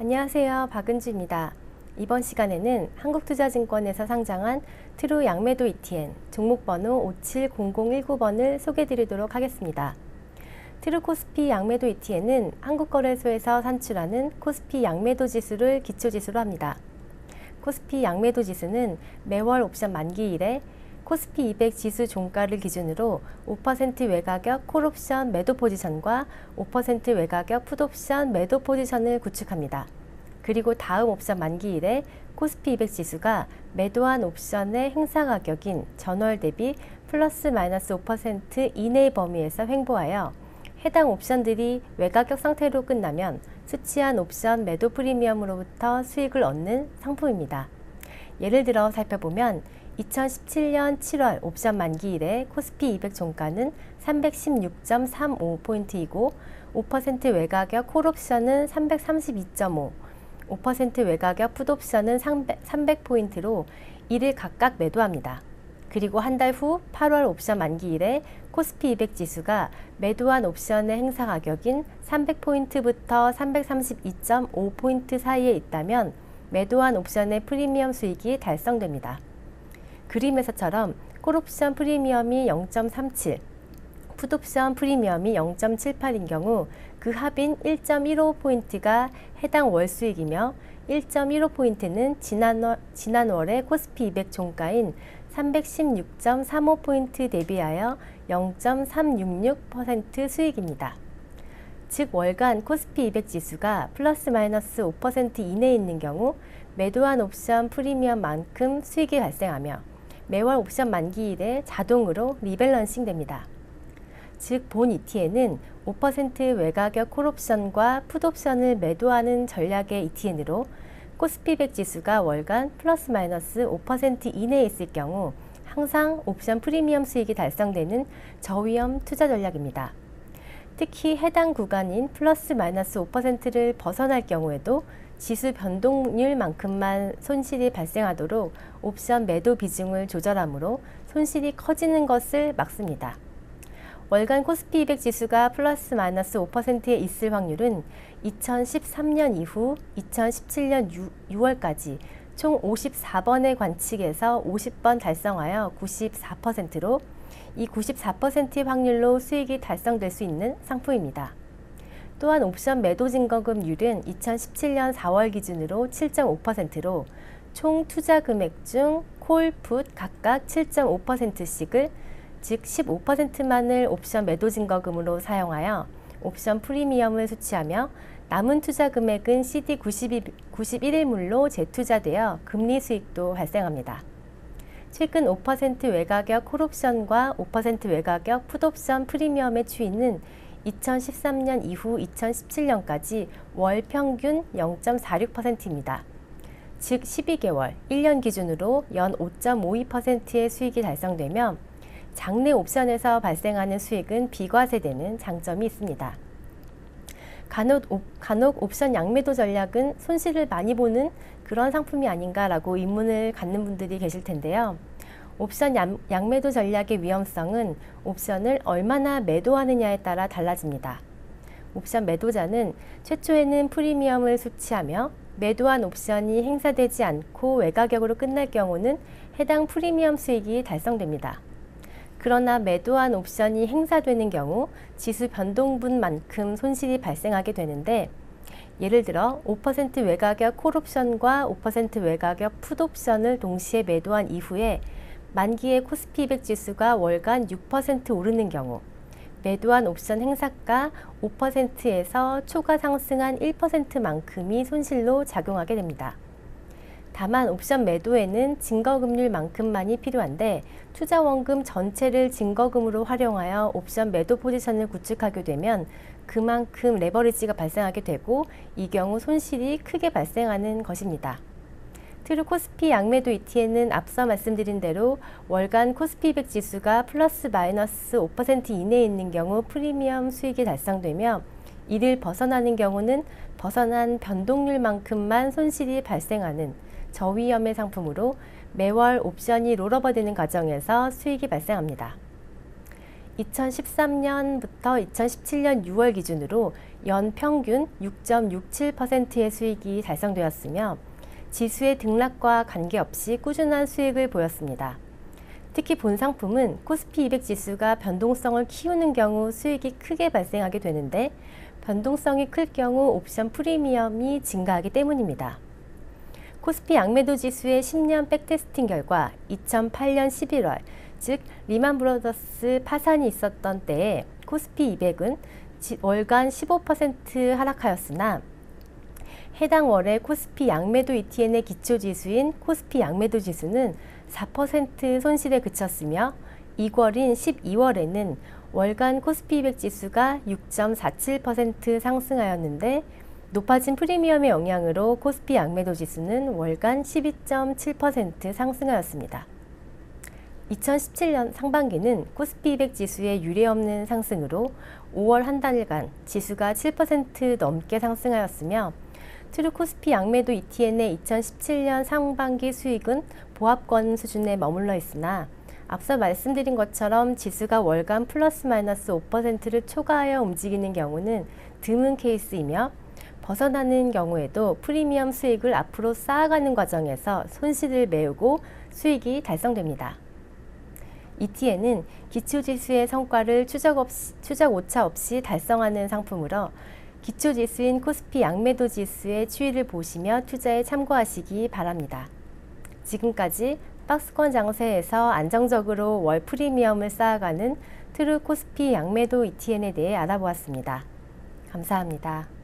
안녕하세요. 박은주입니다. 이번 시간에는 한국투자증권에서 상장한 트루 양매도 ETN 종목번호 570019번을 소개해드리도록 하겠습니다. 트루 코스피 양매도 ETN은 한국거래소에서 산출하는 코스피 양매도 지수를 기초지수로 합니다. 코스피 양매도 지수는 매월 옵션 만기일에 코스피 200 지수 종가를 기준으로 5% 외가격 콜옵션 매도 포지션과 5% 외가격 풋옵션 매도 포지션을 구축합니다. 그리고 다음 옵션 만기일에 코스피 200 지수가 매도한 옵션의 행사 가격인 전월 대비 플러스 마이너스 5% 이내의 범위에서 횡보하여 해당 옵션들이 외가격 상태로 끝나면 수취한 옵션 매도 프리미엄으로부터 수익을 얻는 상품입니다. 예를 들어 살펴보면 2017년 7월 옵션 만기일에 코스피 200 종가는 316.35포인트이고 5% 외가격 콜옵션은 332.5, 5% 외가격 풋옵션은 300포인트로 이를 각각 매도합니다. 그리고 한 달 후 8월 옵션 만기일에 코스피 200 지수가 매도한 옵션의 행사 가격인 300포인트부터 332.5포인트 사이에 있다면 매도한 옵션의 프리미엄 수익이 달성됩니다. 그림에서처럼 콜옵션 프리미엄이 0.37, 풋옵션 프리미엄이 0.78인 경우 그 합인 1.15포인트가 해당 월 수익이며 1.15포인트는 지난 월의 코스피 200 종가인 316.35포인트 대비하여 0.366% 수익입니다. 즉 월간 코스피 200 지수가 플러스 마이너스 5% 이내에 있는 경우 매도한 옵션 프리미엄만큼 수익이 발생하며 매월 옵션 만기일에 자동으로 리밸런싱 됩니다. 즉 본 ETN은 5% 외가격 콜옵션과 풋옵션을 매도하는 전략의 ETN으로 코스피 100 지수가 월간 플러스 마이너스 5% 이내에 있을 경우 항상 옵션 프리미엄 수익이 달성되는 저위험 투자 전략입니다. 특히 해당 구간인 플러스 마이너스 5%를 벗어날 경우에도 지수 변동률만큼만 손실이 발생하도록 옵션 매도 비중을 조절하므로 손실이 커지는 것을 막습니다. 월간 코스피 200 지수가 플러스 마이너스 5%에 있을 확률은 2013년 이후 2017년 6월까지 총 54번의 관측에서 50번 달성하여 94%로 이 94%의 확률로 수익이 달성될 수 있는 상품입니다. 또한 옵션 매도 증거금률은 2017년 4월 기준으로 7.5%로 총 투자 금액 중 콜, 풋 각각 7.5%씩을 즉 15%만을 옵션 매도 증거금으로 사용하여 옵션 프리미엄을 수취하며 남은 투자 금액은 CD 91일물로 재투자되어 금리 수익도 발생합니다. 최근 5% 외가격 콜옵션과 5% 외가격 풋옵션 프리미엄의 추이는 2013년 이후 2017년까지 월 평균 0.46%입니다. 즉 12개월, 1년 기준으로 연 5.52%의 수익이 달성되며 장내 옵션에서 발생하는 수익은 비과세되는 장점이 있습니다. 간혹 옵션 양매도 전략은 손실을 많이 보는 그런 상품이 아닌가라고 의문을 갖는 분들이 계실 텐데요. 옵션 양매도 전략의 위험성은 옵션을 얼마나 매도하느냐에 따라 달라집니다. 옵션 매도자는 최초에는 프리미엄을 수취하며 매도한 옵션이 행사되지 않고 외가격으로 끝날 경우는 해당 프리미엄 수익이 달성됩니다. 그러나 매도한 옵션이 행사되는 경우 지수 변동분만큼 손실이 발생하게 되는데 예를 들어 5% 외가격 콜옵션과 5% 외가격 풋옵션을 동시에 매도한 이후에 만기의 코스피 200 지수가 월간 6% 오르는 경우 매도한 옵션 행사가 5%에서 초과 상승한 1%만큼이 손실로 작용하게 됩니다. 다만 옵션 매도에는 증거금률만큼만이 필요한데 투자원금 전체를 증거금으로 활용하여 옵션 매도 포지션을 구축하게 되면 그만큼 레버리지가 발생하게 되고 이 경우 손실이 크게 발생하는 것입니다. 트루 코스피 양매도 ETN은 앞서 말씀드린 대로 월간 코스피 200 지수가 플러스 마이너스 5% 이내에 있는 경우 프리미엄 수익이 달성되며 이를 벗어나는 경우는 벗어난 변동률만큼만 손실이 발생하는 저위험의 상품으로 매월 옵션이 롤오버되는 과정에서 수익이 발생합니다. 2013년부터 2017년 6월 기준으로 연 평균 6.67%의 수익이 달성되었으며 지수의 등락과 관계없이 꾸준한 수익을 보였습니다. 특히 본 상품은 코스피 200 지수가 변동성을 키우는 경우 수익이 크게 발생하게 되는데 변동성이 클 경우 옵션 프리미엄이 증가하기 때문입니다. 코스피 양매도 지수의 10년 백테스팅 결과 2008년 11월, 즉 리만 브러더스 파산이 있었던 때에 코스피 200은 월간 15% 하락하였으나 해당 월의 코스피 양매도 ETN의 기초지수인 코스피 양매도 지수는 4% 손실에 그쳤으며 이월인 12월에는 월간 코스피 200 지수가 6.47% 상승하였는데 높아진 프리미엄의 영향으로 코스피 양매도 지수는 월간 12.7% 상승하였습니다. 2017년 상반기는 코스피 200 지수의 유례없는 상승으로 5월 한 달간 지수가 7% 넘게 상승하였으며 트루 코스피 양매도 ETN의 2017년 상반기 수익은 보합권 수준에 머물러 있으나 앞서 말씀드린 것처럼 지수가 월간 플러스 마이너스 5%를 초과하여 움직이는 경우는 드문 케이스이며 벗어나는 경우에도 프리미엄 수익을 앞으로 쌓아가는 과정에서 손실을 메우고 수익이 달성됩니다. ETN은 기초지수의 성과를 추적 오차 없이 달성하는 상품으로 기초지수인 코스피 양매도 지수의 추이를 보시며 투자에 참고하시기 바랍니다. 지금까지 박스권 장세에서 안정적으로 월 프리미엄을 쌓아가는 트루 코스피 양매도 ETN에 대해 알아보았습니다. 감사합니다.